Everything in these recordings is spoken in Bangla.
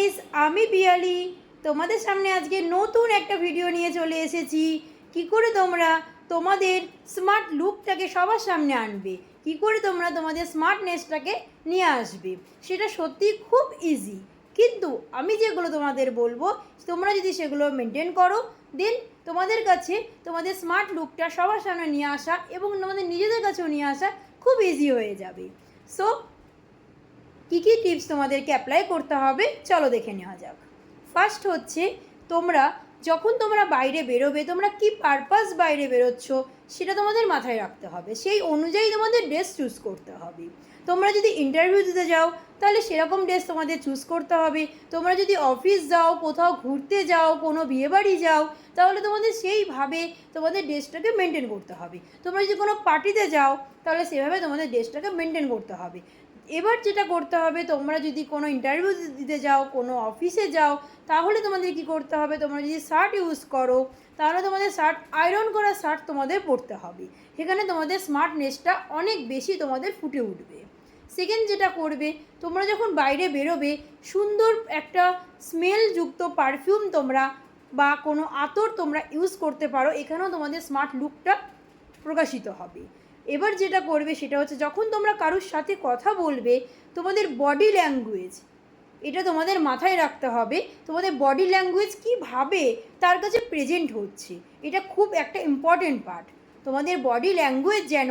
গাইস, আমি পিয়ালি তোমাদের সামনে আজকে নতুন একটা ভিডিও নিয়ে চলে এসেছি। কি করে তোমরা তোমাদের স্মার্ট লুকটাকে সবার সামনে আনবে, কি করে তোমরা তোমাদের স্মার্টনেসটাকে নিয়ে আসবে, সেটা সত্যি খুব ইজি। কিন্তু আমি যেগুলো তোমাদের বলবো, তোমরা যদি সেগুলো মেনটেন করো, দেন তোমাদের কাছে তোমাদের স্মার্ট লুকটা সবার সামনে নিয়ে আসা এবং তোমাদের নিজেদের কাছেও নিয়ে আসা খুব ইজি হয়ে যাবে। সো কী কী টিপস তোমাদেরকে অ্যাপ্লাই করতে হবে চলো দেখে নেওয়া যাক। ফার্স্ট হচ্ছে, যখন তোমরা বাইরে বেরোবে, তোমরা কি পারপাস বাইরে বেরোচ্ছ সেটা তোমাদের মাথায় রাখতে হবে। সেই অনুযায়ী তোমাদের ড্রেস চুজ করতে হবে। তোমরা যদি ইন্টারভিউ দিতে যাও তাহলে সেরকম ড্রেস তোমাদের চুজ করতে হবে। তোমরা যদি অফিস যাও, কোথাও ঘুরতে যাও, কোনো বিয়েবাড়ি যাও, তাহলে তোমাদের সেইভাবে তোমাদের ড্রেসটাকে মেনটেন করতে হবে। তোমরা যদি কোনো পার্টিতে যাও তাহলে সেভাবে তোমাদের ড্রেসটাকে মেনটেন করতে হবে। এবার যেটা করতে হবে, তোমরা যদি কোনো ইন্টারভিউ দিতে যাও, কোনো অফিসে যাও, তাহলে তোমাদের কি করতে হবে, তোমরা যদি শার্ট ইউজ করো তাহলে তোমাদের আয়রন করা শার্ট তোমাদের পরতে হবে। সেখানে তোমাদের স্মার্টনেসটা অনেক বেশি তোমাদের ফুটে উঠবে। সেকেন্ড যেটা করবে, তোমরা যখন বাইরে বেরোবে, সুন্দর একটা স্মেলযুক্ত পারফিউম তোমরা বা কোনো আতর তোমরা ইউজ করতে পারো। এখানেও তোমাদের স্মার্ট লুকটা প্রকাশিত হবে। এবার যেটা করবে সেটা হচ্ছে, যখন তোমরা কারোর সাথে কথা বলবে, তোমাদের বডি ল্যাঙ্গুয়েজ এটা তোমাদের মাথায় রাখতে হবে। তোমাদের বডি ল্যাঙ্গুয়েজ কীভাবে তার কাছে প্রেজেন্ট হচ্ছে, এটা খুব একটা ইম্পর্টেন্ট পার্ট। তোমাদের বডি ল্যাঙ্গুয়েজ যেন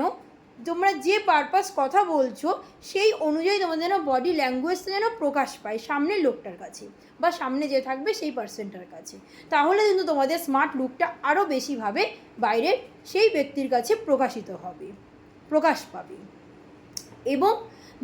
তোমরা যে পারপাস কথা বলছো সেই অনুযায়ী তোমাদের যেন বডি ল্যাঙ্গুয়েজটা যেন প্রকাশ পায় সামনের লোকটার কাছে বা সামনে যে থাকবে সেই পার্সনটার কাছে। তাহলে কিন্তু তোমাদের স্মার্ট লুকটা আরও বেশিভাবে বাইরের সেই ব্যক্তির কাছে প্রকাশ পাবে। এবং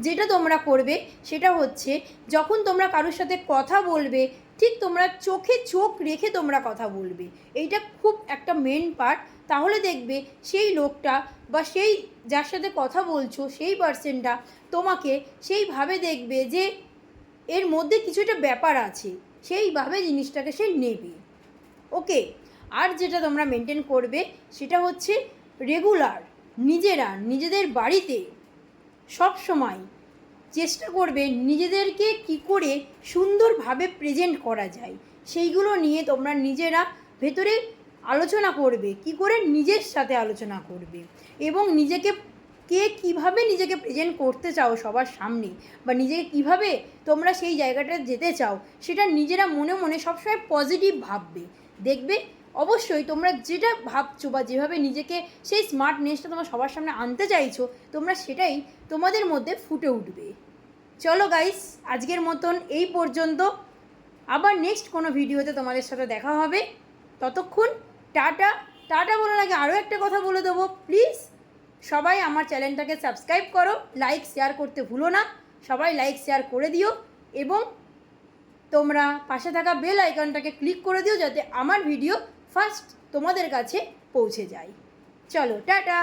যেটা তোমরা করবে সেটা হচ্ছে, যখন তোমরা কারোর সাথে কথা বলবে, ঠিক তোমরা চোখে চোখ রেখে তোমরা কথা বলবে। এইটা খুব একটা মেন পার্ট। তাহলে দেখবে সেই লোকটা বা সেই যার সাথে কথা বলছো সেই পার্সনটা তোমাকে সেইভাবে দেখবে যে এর মধ্যে কিছু একটা ব্যাপার আছে, সেইভাবে জিনিসটাকে সে নেবে। ওকে। আর যেটা তোমরা মেনটেন করবে সেটা হচ্ছে, রেগুলার নিজেদের বাড়িতে সব সময় চেষ্টা করবে নিজেদেরকে কি করে সুন্দরভাবে প্রেজেন্ট করা যায় সেইগুলো নিয়ে তোমরা নিজেরা ভেতরে আলোচনা করবে। কি করে নিজের সাথে আলোচনা করবে এবং কীভাবে নিজেকে প্রেজেন্ট করতে চাও সবার সামনে, বা নিজেকে কীভাবে তোমরা সেই জায়গাটা যেতে চাও, সেটা নিজেরা মনে মনে সবসময় পজিটিভ ভাববে। দেখবে অবশ্যই তোমরা যেটা ভাবছো বা যেভাবে নিজেকে সেই স্মার্টনেসটা তোমরা সবার সামনে আনতে চাইছো, তোমরা সেটাই তোমাদের মধ্যে ফুটে উঠবে। চলো গাইস, আজকের মতন এই পর্যন্ত। আবার নেক্সট কোনো ভিডিওতে তোমাদের সাথে দেখা হবে। ততক্ষণ টাটা বলার আগে আরও একটা কথা বলে দেবো, প্লিজ সবাই আমার চ্যানেলটাকে সাবস্ক্রাইব করো, লাইক শেয়ার করতে ভুলো না। সবাই লাইক শেয়ার করে দিও এবং তোমরা পাশে থাকা বেল আইকনটাকে ক্লিক করে দিও, যাতে আমার ভিডিও ফার্স্ট তোমাদের কাছে পৌঁছে যায়। চলো টাটা।